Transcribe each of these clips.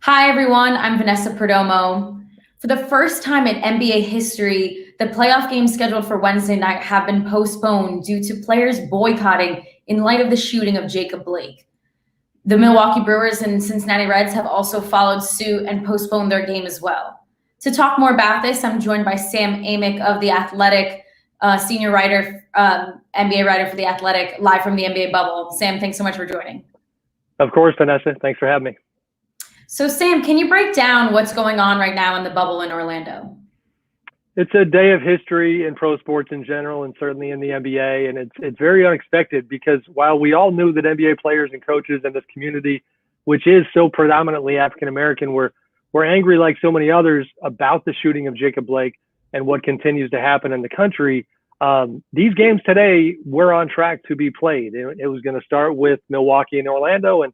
Hi, everyone. I'm Vanessa Perdomo. For the first time in NBA history, the playoff games scheduled for Wednesday night have been postponed due to players boycotting in light of the shooting of Jacob Blake. The Milwaukee Brewers and Cincinnati Reds have also followed suit and postponed their game as well. To talk more about this, I'm joined by Sam Amick of The Athletic, senior writer, NBA writer for The Athletic, live from the NBA bubble. Sam, thanks so much for joining. Of course, Vanessa. Thanks for having me. So, Sam, can you break down what's going on right now in the bubble in Orlando? It's a day of history in pro sports in general, and certainly in the NBA. And it's very unexpected because while we all knew that NBA players and coaches in this community, which is so predominantly African American, were angry like so many others about the shooting of Jacob Blake and what continues to happen in the country. These games today were on track to be played. It was going to start with Milwaukee and Orlando, and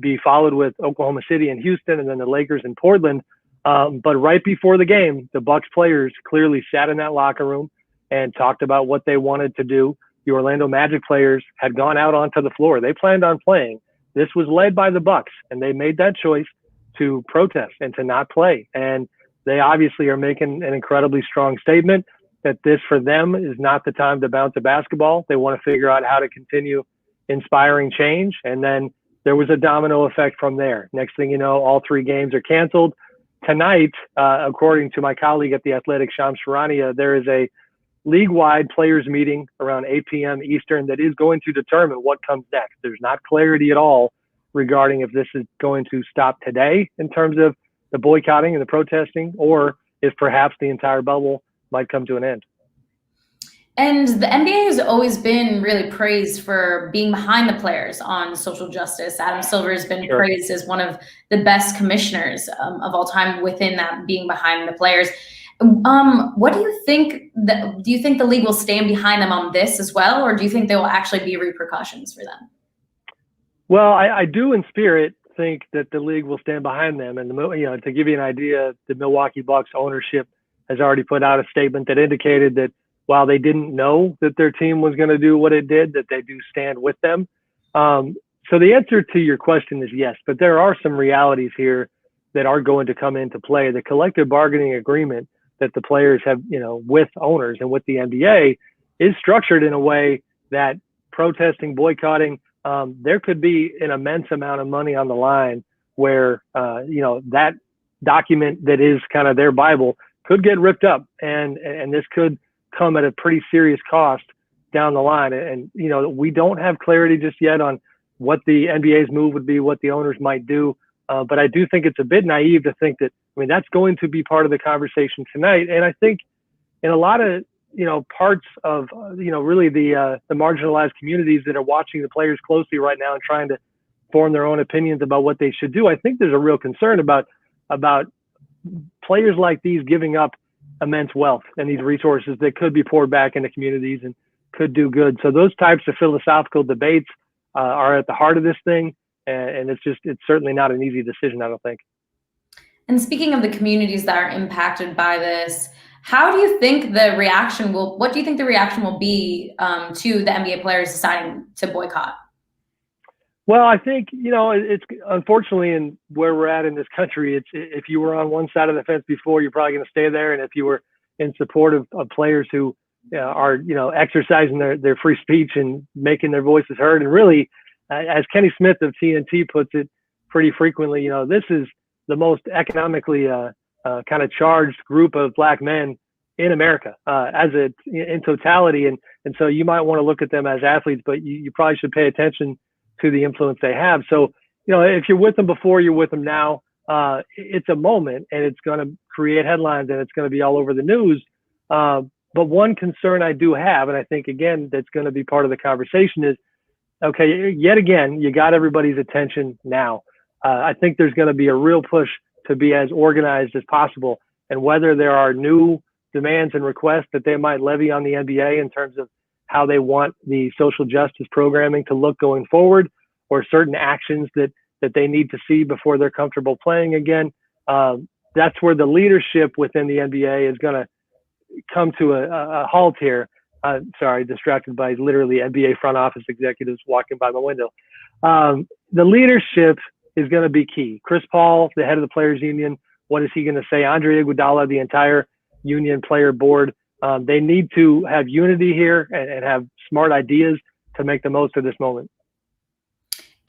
be followed with Oklahoma City and Houston, and then the Lakers and Portland. But right before the game, the Bucks players clearly sat in that locker room and talked about what they wanted to do. The Orlando Magic players had gone out onto the floor. They planned on playing. This was led by the Bucks, and they made that choice to protest and to not play. And they obviously are making an incredibly strong statement that this, for them, is not the time to bounce a basketball. They want to figure out how to continue inspiring change. And then there was a domino effect from there. Next thing you know, all three games are canceled. Tonight, according to my colleague at The Athletic, Shams Charania, there is a league-wide players meeting around 8 p.m. Eastern that is going to determine what comes next. There's not clarity at all regarding if this is going to stop today in terms of the boycotting and the protesting, or if perhaps the entire bubble might come to an end. And the NBA has always been really praised for being behind the players on social justice. Adam Silver has been praised as one of the best commissioners of all time within that, being behind the players. What do you think? Do you think the league will stand behind them on this as well, or do you think there will actually be repercussions for them? Well, I do in spirit think that the league will stand behind them. And to give you an idea, the Milwaukee Bucks ownership has already put out a statement that indicated that while they didn't know that their team was going to do what it did, that they do stand with them. So the answer to your question is yes, but there are some realities here that are going to come into play. The collective bargaining agreement that the players have, with owners and with the NBA is structured in a way that protesting, boycotting, there could be an immense amount of money on the line where, that document that is kind of their Bible could get ripped up, and this could come at a pretty serious cost down the line. And, we don't have clarity just yet on what the NBA's move would be, what the owners might do. But I do think it's a bit naive to think that, that's going to be part of the conversation tonight. And I think in a lot of, parts of, really the marginalized communities that are watching the players closely right now and trying to form their own opinions about what they should do, I think there's a real concern about players like these giving up immense wealth and these resources that could be poured back into communities and could do good. So those types of philosophical debates are at the heart of this thing. And it's certainly not an easy decision, I don't think. And speaking of the communities that are impacted by this, what do you think the reaction will be to the NBA players deciding to boycott? Well, I think, it's unfortunately in where we're at in this country, it's if you were on one side of the fence before, you're probably going to stay there. And if you were in support of players who are, exercising their free speech and making their voices heard, and really, as Kenny Smith of TNT puts it pretty frequently, this is the most economically kind of charged group of Black men in America in totality. And so you might want to look at them as athletes, but you probably should pay attention to the influence they have. So, if you're with them before, you're with them now. It's a moment, and it's going to create headlines, and it's going to be all over the news. But one concern I do have, and I think, again, that's going to be part of the conversation is, okay, yet again, you got everybody's attention now. I think there's going to be a real push to be as organized as possible. And whether there are new demands and requests that they might levy on the NBA in terms of how they want the social justice programming to look going forward, or certain actions that they need to see before they're comfortable playing again. That's where the leadership within the NBA is going to come to a halt here. Sorry, distracted by literally NBA front office executives walking by my window. The leadership is going to be key. Chris Paul, the head of the Players Union, what is he going to say? Andre Iguodala, the entire union player board, they need to have unity here and have smart ideas to make the most of this moment.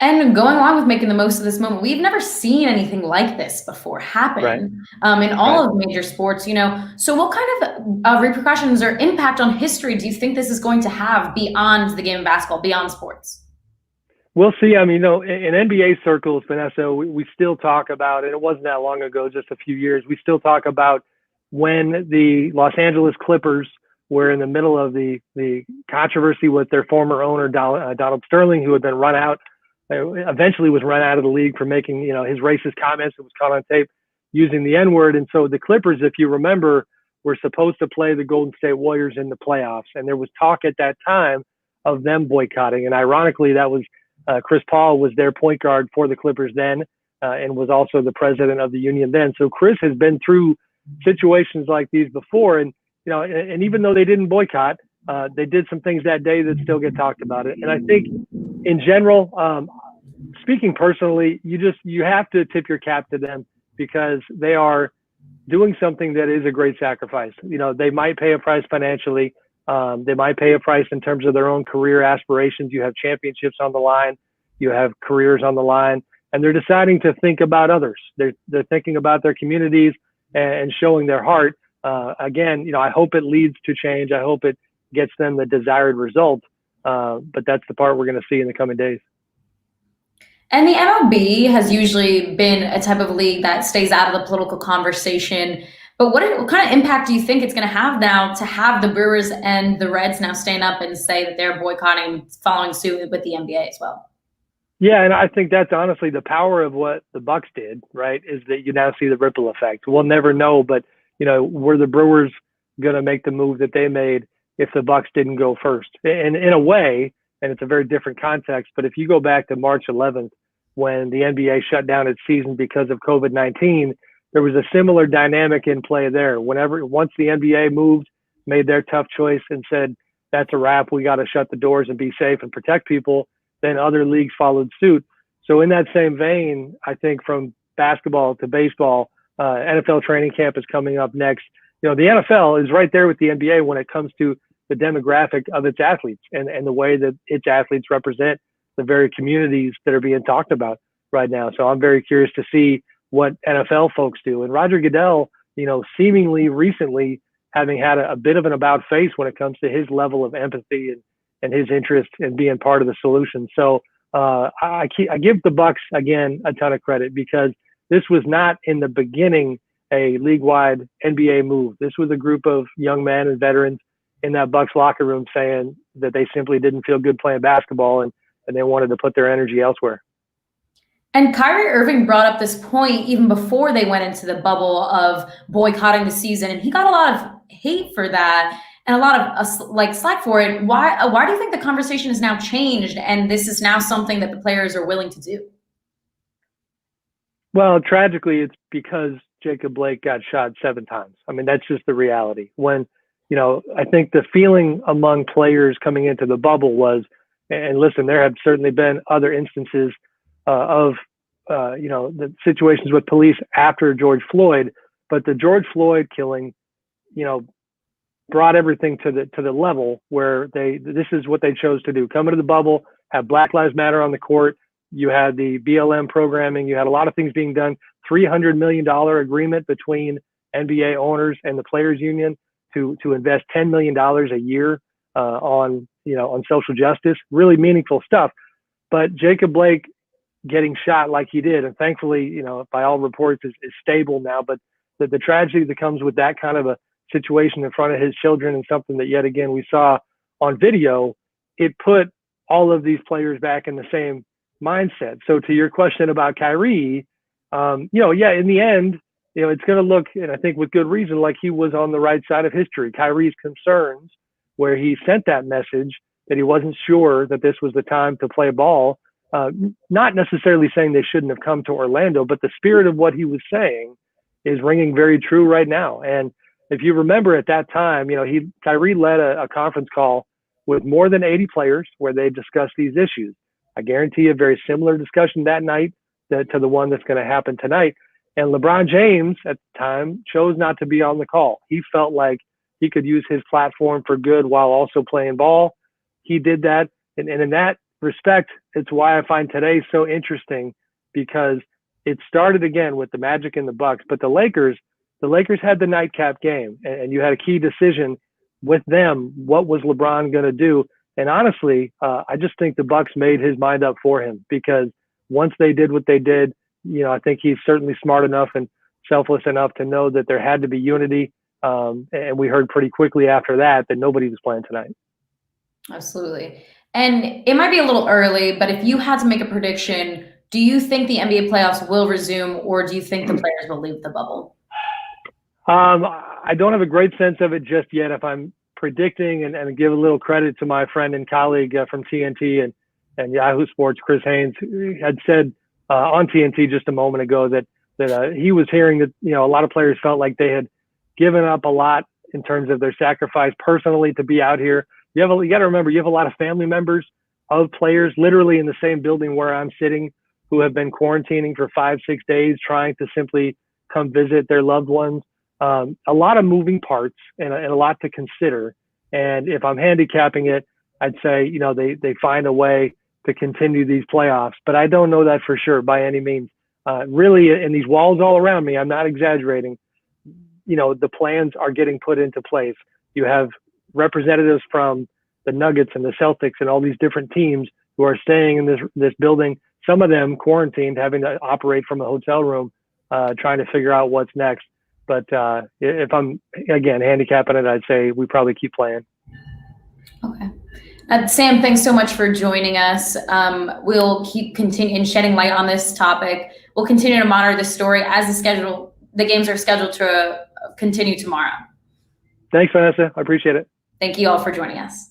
And going along with making the most of this moment, we've never seen anything like this before happen in all of major sports, So what kind of repercussions or impact on history do you think this is going to have beyond the game of basketball, beyond sports? We'll see. I mean, in NBA circles, Vanessa, we still talk about, and it wasn't that long ago, just a few years, we still talk about when the Los Angeles Clippers were in the middle of the controversy with their former owner, Donald Sterling, who had been run out. Eventually was run out of the league for making, his racist comments. It was caught on tape using the N-word. And so the Clippers, if you remember, were supposed to play the Golden State Warriors in the playoffs. And there was talk at that time of them boycotting. And ironically, that was Chris Paul was their point guard for the Clippers then, and was also the president of the union then. So Chris has been through situations like these before. And, and even though they didn't boycott, they did some things that day that still get talked about it. And I think in general, speaking personally, you have to tip your cap to them because they are doing something that is a great sacrifice. They might pay a price financially. They might pay a price in terms of their own career aspirations. You have championships on the line. You have careers on the line. And they're deciding to think about others. They're thinking about their communities and showing their heart. Again, I hope it leads to change. I hope it gets them the desired result. But that's the part we're going to see in the coming days. And the MLB has usually been a type of league that stays out of the political conversation. But what kind of impact do you think it's going to have now to have the Brewers and the Reds now stand up and say that they're boycotting, following suit with the NBA as well? Yeah, and I think that's honestly the power of what the Bucks did, right, is that you now see the ripple effect. We'll never know, but, were the Brewers going to make the move that they made if the Bucks didn't go first? And in a way, and it's a very different context, but if you go back to March 11th, when the NBA shut down its season because of COVID-19, there was a similar dynamic in play there. Once the NBA moved, made their tough choice and said, that's a wrap, we got to shut the doors and be safe and protect people, then other leagues followed suit. So in that same vein, I think from basketball to baseball, NFL training camp is coming up next. The NFL is right there with the NBA when it comes to the demographic of its athletes and the way that its athletes represent the very communities that are being talked about right now. So I'm very curious to see what NFL folks do. And Roger Goodell, seemingly recently having had a bit of an about face when it comes to his level of empathy and his interest in being part of the solution. So I give the Bucks, again, a ton of credit because this was not in the beginning a league-wide NBA move. This was a group of young men and veterans in that Bucks locker room saying that they simply didn't feel good playing basketball and they wanted to put their energy elsewhere. And Kyrie Irving brought up this point even before they went into the bubble of boycotting the season, and he got a lot of hate for that and a lot of slack for it. Why do you think the conversation has now changed and this is now something that the players are willing to do? Well, tragically, it's because Jacob Blake got shot 7 times. I mean, that's just the reality. When, I think the feeling among players coming into the bubble was, and listen, there have certainly been other instances of the situations with police after George Floyd, but the George Floyd killing, brought everything to the level where this is what they chose to do: come into the bubble, have Black Lives Matter on the court. You had the BLM programming. You had a lot of things being done. $300 million agreement between NBA owners and the players union to invest $10 million a year on social justice. Really meaningful stuff. But Jacob Blake getting shot like he did, and thankfully, by all reports, is stable now. But the tragedy that comes with that kind of a situation in front of his children, and something that yet again we saw on video, it put all of these players back in the same mindset. So to your question about Kyrie, in the end, it's going to look, and I think with good reason, like he was on the right side of history. Kyrie's concerns, where he sent that message that he wasn't sure that this was the time to play ball, not necessarily saying they shouldn't have come to Orlando, but the spirit of what he was saying is ringing very true right now. And if you remember at that time, Kyrie led a conference call with more than 80 players where they discussed these issues. I guarantee a very similar discussion that night to the one that's going to happen tonight. And LeBron James at the time chose not to be on the call. He felt like he could use his platform for good while also playing ball. He did that. And in that respect, it's why I find today so interesting, because it started again with the Magic and the Bucks, but the Lakers had the nightcap game, and you had a key decision with them. What was LeBron going to do? And honestly, I just think the Bucks made his mind up for him, because once they did what they did, I think he's certainly smart enough and selfless enough to know that there had to be unity. And we heard pretty quickly after that nobody was playing tonight. Absolutely. And it might be a little early, but if you had to make a prediction, do you think the NBA playoffs will resume, or do you think the players will leave the bubble? I don't have a great sense of it just yet. If I'm predicting and give a little credit to my friend and colleague from TNT and Yahoo Sports, Chris Haynes, who had said on TNT just a moment ago that he was hearing that, a lot of players felt like they had given up a lot in terms of their sacrifice personally to be out here. You got to remember, you have a lot of family members of players literally in the same building where I'm sitting who have been quarantining for 5-6 days, trying to simply come visit their loved ones. A lot of moving parts and a lot to consider. And if I'm handicapping it, I'd say, they find a way to continue these playoffs, but I don't know that for sure by any means. Really, in these walls all around me, I'm not exaggerating. The plans are getting put into place. You have representatives from the Nuggets and the Celtics and all these different teams who are staying in this building. Some of them quarantined, having to operate from a hotel room, trying to figure out what's next. But if I'm, again, handicapping it, I'd say we probably keep playing. Okay. Sam, thanks so much for joining us. We'll keep continuing shedding light on this topic. We'll continue to monitor the story as the games are scheduled to continue tomorrow. Thanks, Vanessa. I appreciate it. Thank you all for joining us.